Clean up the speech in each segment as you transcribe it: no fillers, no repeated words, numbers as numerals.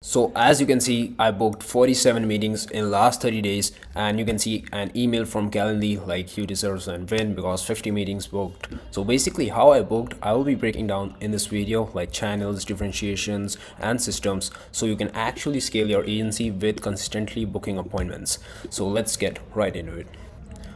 So as you can see, I booked 47 meetings in last 30 days, and you can see an email from Calendly like you deserve and win because 50 meetings booked. So basically how I booked, I will be breaking down in this video like channels, differentiations and systems so you can actually scale your agency with consistently booking appointments. So let's get right into it.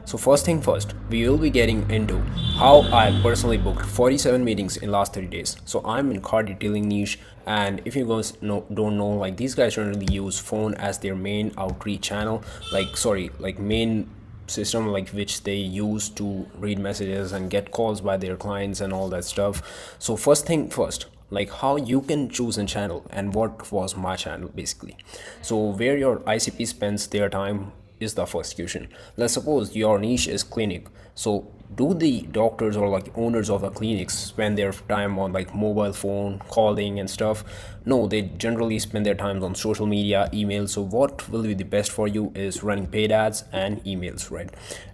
So first thing first, we will be getting into how I personally booked 47 meetings in last 30 days. So I'm in car detailing niche, and if you guys don't know, like these guys generally use phone as their main outreach channel, like main system like which they use to read messages and get calls by their clients and all that stuff. So first thing first, like how you can choose a channel and what was my channel basically. So where your ICP spends their time is the first question. Let's suppose your niche is clinic. So do the doctors or like owners of the clinics spend their time on like mobile phone calling and stuff? No, they generally spend their time on social media, email. So what will be the best for you is running paid ads and emails, right?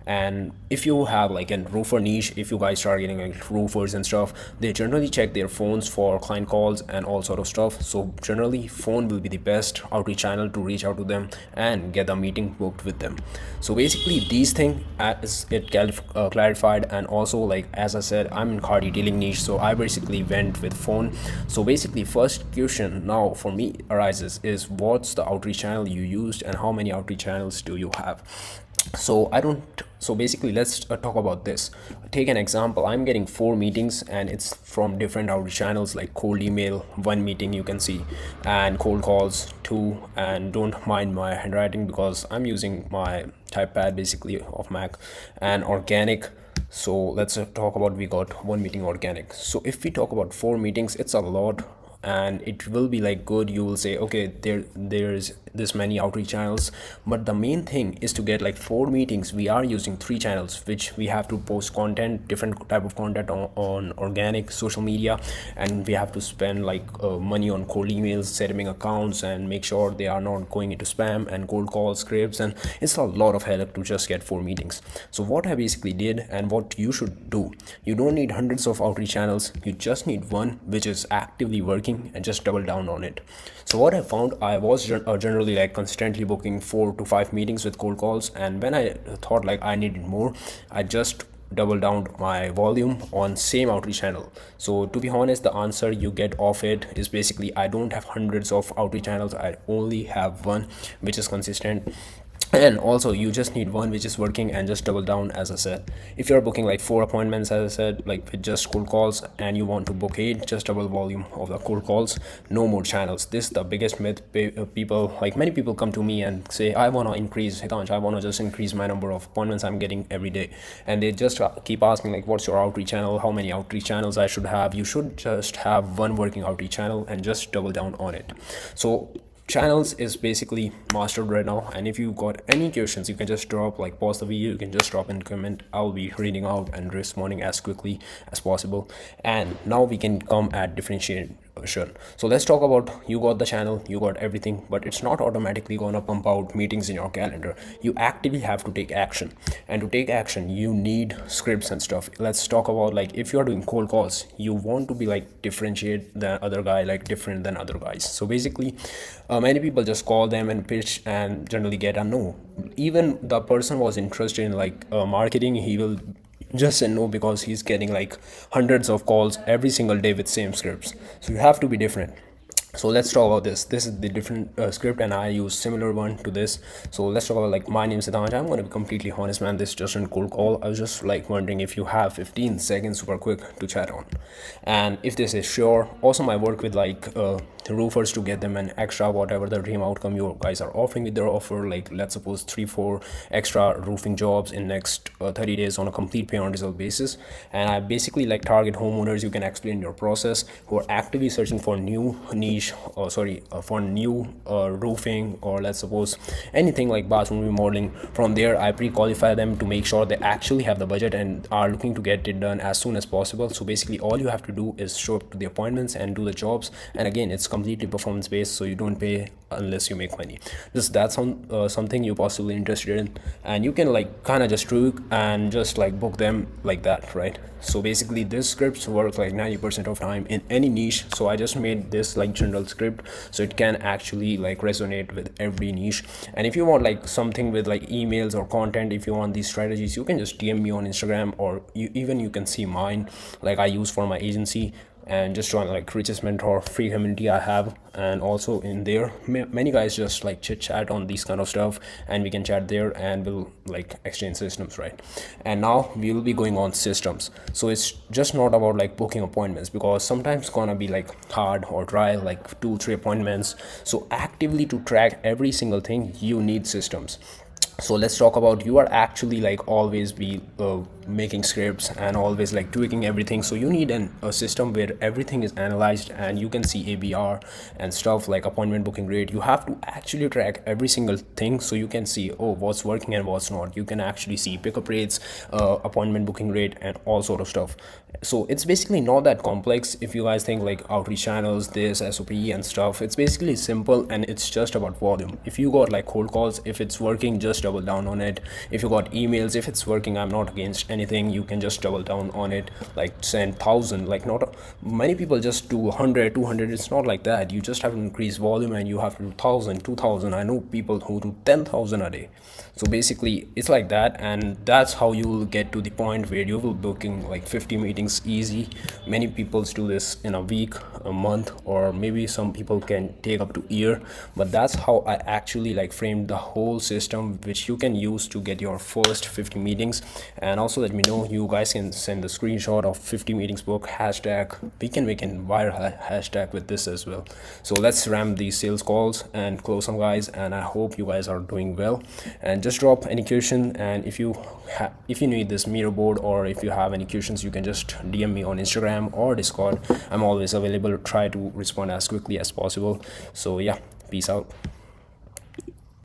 And if you have like a roofer niche, if you guys start getting like roofers and stuff, they generally check their phones for client calls and all sort of stuff. So generally phone will be the best outreach channel to reach out to them and get a meeting booked with them. So basically these things as it clarified, and also like as I said, I'm in car detailing niche, so I basically went with phone. So basically first question now for me arises is what's the outreach channel you used and how many outreach channels do you have? So basically let's talk about this. Take an example. I'm getting 4 meetings and it's from different outreach channels like cold email 1 meeting you can see, and cold calls 2, and don't mind my handwriting because I'm using my type pad basically of Mac, and organic. So let's talk about, we got 1 meeting organic. So if we talk about 4 meetings, it's a lot, and it will be like good, you will say okay, there's this many outreach channels, but the main thing is to get like 4 meetings. We are using 3 channels which we have to post content, different type of content on organic social media, and we have to spend like money on cold emails, setting accounts and make sure they are not going into spam, and cold call scripts, and it's a lot of headache to just get 4 meetings. So what I basically did and what you should do, you don't need hundreds of outreach channels, you just need one which is actively working and just double down on it. So what I found, I was generally like constantly booking 4 to 5 meetings with cold calls, and when I thought like I needed more, I just double down my volume on same outreach channel. So to be honest, the answer you get off it is basically I don't have hundreds of outreach channels, I only have one which is consistent. And also you just need one which is working and just double down. As I said, if you're booking like 4 appointments, as I said, like with just cold calls, and you want to book 8, just double volume of the cold calls, no more channels. This is the biggest myth. People, like many people come to me and say I want to increase, Hitansh, I want to just increase my number of appointments I'm getting every day, and they just keep asking like what's your outreach channel, how many outreach channels I should have. You should just have one working outreach channel and just double down on it. So channels is basically mastered right now, and if you got any questions, you can just drop, like pause the video, you can just drop in comment. I'll be reading out and responding as quickly as possible. And now we can come at differentiation. So let's talk about, you got the channel, you got everything, but it's not automatically gonna pump out meetings in your calendar. You actively have to take action, and to take action you need scripts and stuff. Let's talk about, like if you are doing cold calls, you want to be like differentiate than other guy, like different than other guys. So basically many people just call them and pitch and generally get a no. Even the person was interested in like marketing, he will just say no because he's getting like hundreds of calls every single day with same scripts. So you have to be different. So let's talk about this. This is the different script, and I use similar one to this. So let's talk about, like, my name is Siddhansh. I'm going to be completely honest, man. This is just a cold call. I was just like wondering if you have 15 seconds super quick to chat on. And if this is sure, awesome. I work with like roofers to get them an extra whatever the dream outcome you guys are offering with their offer. Like let's suppose 3-4 extra roofing jobs in next 30 days on a complete pay on result basis. And I basically like target homeowners. You can explain your process who are actively searching for new niche, for new roofing, or let's suppose anything like bathroom remodeling. From there I pre-qualify them to make sure they actually have the budget and are looking to get it done as soon as possible. So basically all you have to do is show up to the appointments and do the jobs, and again it's completely performance based, so you don't pay unless you make money. Just that's something you're possibly interested in, and you can like kind of just tweak and just like book them like that, right? So basically this scripts work like 90% of time in any niche. So I just made this like general script so it can actually like resonate with every niche. And if you want like something with like emails or content, if you want these strategies, you can just DM me on Instagram, or you can see mine like I use for my agency, and just join like richest mentor free community I have. And also in there many guys just like chit chat on these kind of stuff, and we can chat there and we'll like exchange systems, right? And now we will be going on systems. So it's just not about like booking appointments, because sometimes it's gonna be like hard or dry, like 2-3 appointments. So actively to track every single thing you need systems. So let's talk about, you are actually like always be making scripts and always like tweaking everything. So you need a system where everything is analyzed and you can see ABR and stuff like appointment booking rate. You have to actually track every single thing so you can see, oh, what's working and what's not. You can actually see pickup rates, appointment booking rate, and all sort of stuff. So it's basically not that complex. If you guys think like outreach channels, this SOP and stuff, it's basically simple, and it's just about volume. If you got like cold calls, if it's working, just double down on it. If you got emails, if it's working, I'm not against anything, you can just double down on it. Like send 1,000, like not many people just do 100 200. It's not like that. You just have to increase volume, and you have to do 1,000 2,000. I know people who do 10,000 a day. So basically it's like that, and that's how you will get to the point where you will booking like 50 meetings easy. Many people do this in a week, a month, or maybe some people can take up to year. But that's how I actually like framed the whole system, which you can use to get your first 50 meetings. And also let me know, you guys can send the screenshot of 50 meetings book hashtag. We can make a viral hashtag with this as well. So let's ram these sales calls and close some guys, and I hope you guys are doing well. And just drop any question, and if you need this mirror board, or if you have any questions, you can just DM me on Instagram or Discord. I'm always available to try to respond as quickly as possible. So yeah, peace out.